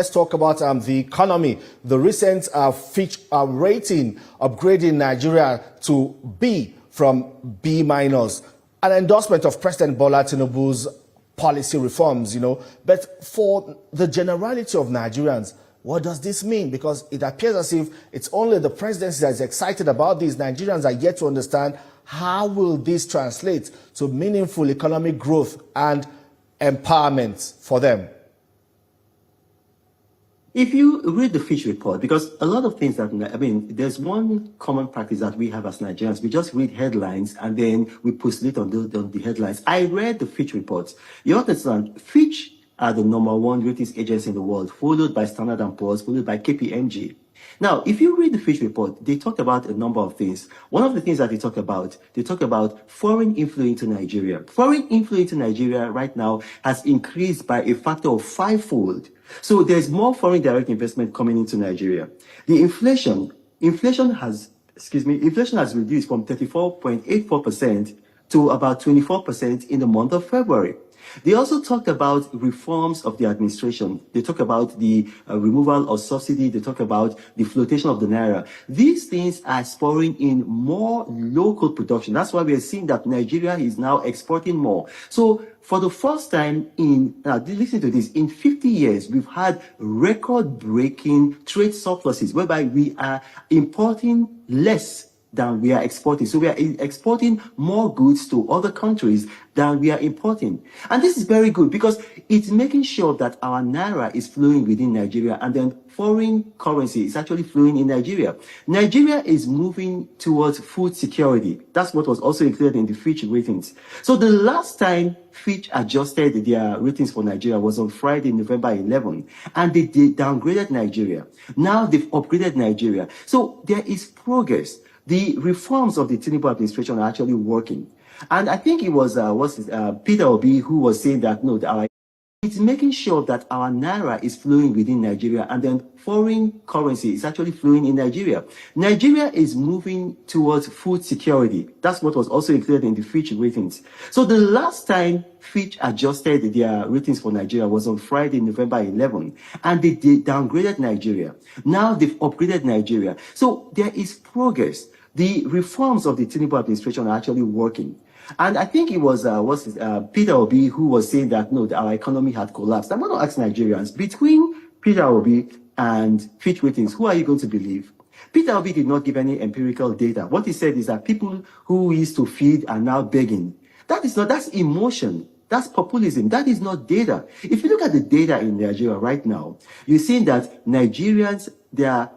Let's talk about the economy. The recent Fitch rating upgrading Nigeria to B from B minus. An endorsement of President Bola Tinubu's policy reforms, But for the generality of Nigerians, what does this mean? Because it appears as if it's only the presidency that is excited about these. Nigerians are yet to understand how will this translate to meaningful economic growth and empowerment for them. If you read the Fitch report, because a lot of things there's one common practice that we have as Nigerians. We just read headlines and then we postulate on the headlines. I read the Fitch reports. You understand, Fitch are the #1 ratings agency in the world, followed by Standard & Poor's, followed by KPMG. Now, if you read the Fitch report, they talk about a number of things. One of the things that they talk about foreign influence into Nigeria. Foreign influence into Nigeria right now has increased by a factor of 5-fold. So there's more foreign direct investment coming into Nigeria. The inflation has reduced from 34.84% to about 24% in the month of February. They also talked about reforms of the administration. They talk about the removal of subsidy. They talk about the flotation of the naira. These things are spurring in more local production. That's why we are seeing that Nigeria is now exporting more. So for the first time listen to this, in 50 years, we've had record-breaking trade surpluses, whereby we are importing less than we are exporting. So we are exporting more goods to other countries than we are importing. And this is very good because it's making sure that our naira is flowing within Nigeria and then foreign currency is actually flowing in Nigeria. Nigeria is moving towards food security. That's what was also included in the Fitch ratings. So the last time Fitch adjusted their ratings for Nigeria was on Friday, November 11, and they downgraded Nigeria. Now they've upgraded Nigeria. So there is progress. The reforms of the Tinubu administration are actually working. And I think it was Peter Obi who was saying that, it's making sure that our naira is flowing within Nigeria and then foreign currency is actually flowing in Nigeria. Nigeria is moving towards food security. That's what was also included in the Fitch ratings. So the last time Fitch adjusted their ratings for Nigeria was on Friday, November 11, and they downgraded Nigeria. Now they've upgraded Nigeria. So there is progress. The reforms of the Tinubu administration are actually working. And I think it was Peter Obi who was saying that, our economy had collapsed. I'm going to ask Nigerians, between Peter Obi and Fitch ratings, who are you going to believe? Peter Obi did not give any empirical data. What he said is that people who used to feed are now begging. That's emotion. That's populism. That is not data. If you look at the data in Nigeria right now, you're seeing that Nigerians, their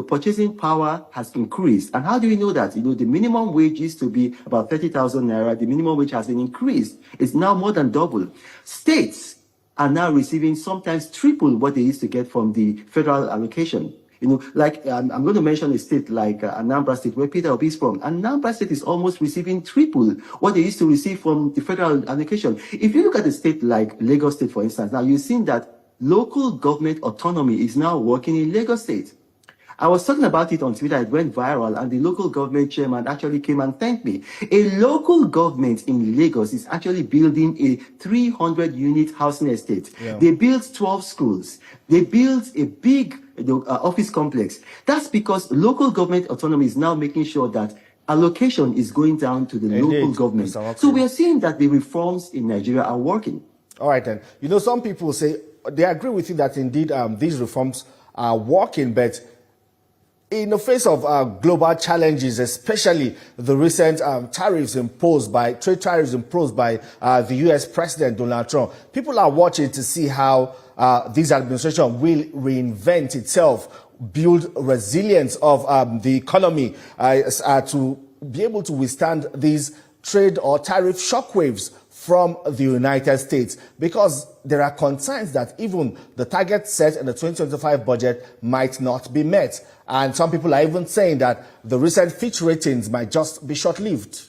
purchasing power has increased. And how do we know that? The minimum wage used to be about 30,000 naira. The minimum wage has been increased. It's now more than double. States are now receiving sometimes triple what they used to get from the federal allocation. I'm going to mention a state like Anambra State, where Peter Obi is from. Anambra State is almost receiving triple what they used to receive from the federal allocation. If you look at a state like Lagos State, for instance, now you've seen that local government autonomy is now working in Lagos State. I was talking about it on Twitter, it went viral, and the local government chairman actually came and thanked me. A local government in Lagos is actually building a 300-unit housing estate. Yeah. They built 12 schools. They built a big office complex. That's because local government autonomy is now making sure that allocation is going down to the local government. So we are seeing that the reforms in Nigeria are working. All right, then. Some people say they agree with you that indeed these reforms are working, but in the face of global challenges, especially the recent trade tariffs imposed by the U.S. President Donald Trump, people are watching to see how this administration will reinvent itself, build resilience of the economy to be able to withstand these trade or tariff shockwaves from the United States, because there are concerns that even the target set in the 2025 budget might not be met. And some people are even saying that the recent Fitch ratings might just be short-lived.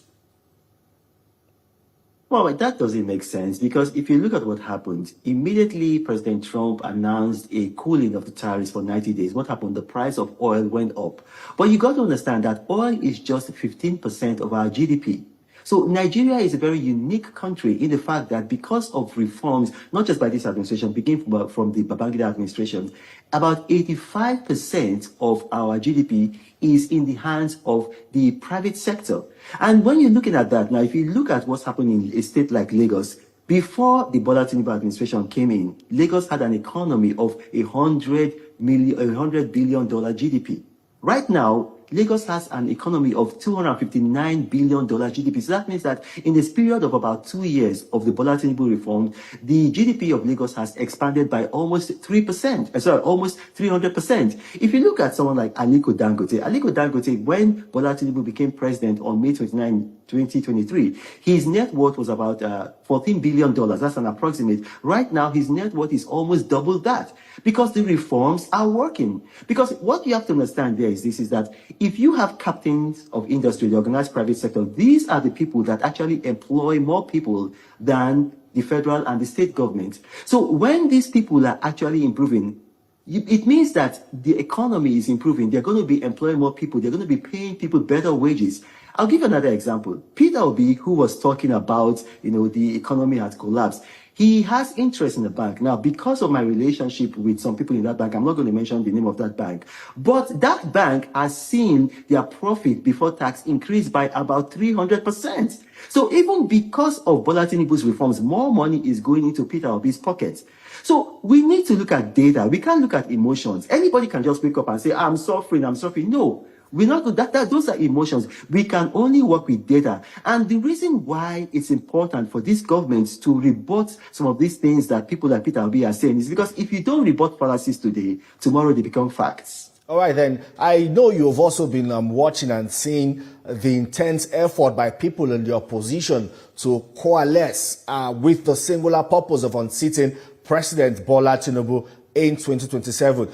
Well, that doesn't make sense, because if you look at what happened, immediately President Trump announced a cooling of the tariffs for 90 days. What happened? The price of oil went up. But you got to understand that oil is just 15% of our GDP. So Nigeria is a very unique country in the fact that because of reforms, not just by this administration, beginning from the Babangida administration, about 85% of our GDP is in the hands of the private sector. And when you're looking at that, now if you look at what's happening in a state like Lagos, before the Bola Tinubu administration came in, Lagos had an economy of $100 billion GDP. Right now, Lagos has an economy of $259 billion GDP. So that means that in this period of about 2 years of the Bola Tinubu reform, the GDP of Lagos has expanded by almost 3%, almost 300%. If you look at someone like Aliko Dangote, when Bola Tinubu became president on May 29, 2023, his net worth was about $14 billion. That's an approximate. Right now, his net worth is almost double that because the reforms are working. Because what you have to understand there is that if you have captains of industry, the organized private sector, these are the people that actually employ more people than the federal and the state government. So when these people are actually improving, it means that the economy is improving. They're going to be employing more people. They're going to be paying people better wages. I'll give you another example. Peter Obi, who was talking about, the economy has collapsed. He has interest in the bank. Now, because of my relationship with some people in that bank, I'm not going to mention the name of that bank, but that bank has seen their profit before tax increase by about 300%. So even because of Bola Tinubu's reforms, more money is going into Peter Obi's pockets. So we need to look at data. We can't look at emotions. Anybody can just wake up and say, I'm suffering. No. We're not good. Those are emotions. We can only work with data. And the reason why it's important for these governments to rebut some of these things that people like Peter Obi are saying is because if you don't rebut fallacies today, tomorrow they become facts. All right, then. I know you've also been watching and seeing the intense effort by people in the opposition to coalesce with the singular purpose of unseating President Bola Tinubu in 2027.